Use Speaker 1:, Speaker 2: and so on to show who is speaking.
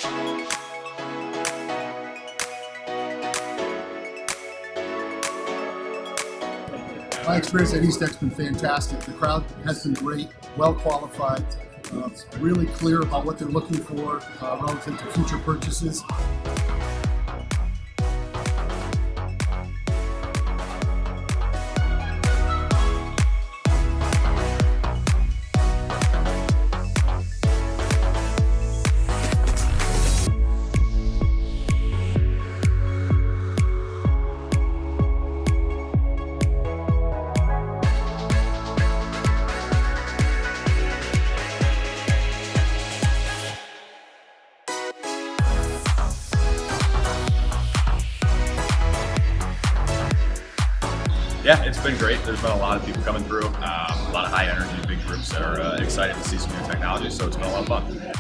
Speaker 1: My experience at EASTEC's been fantastic. The crowd has been great, well qualified, really clear about what they're looking for relative to future purchases.
Speaker 2: Yeah, it's been great. There's been a lot of people coming through, a lot of high energy, big groups that are excited to see some new technology, so it's been a lot of fun.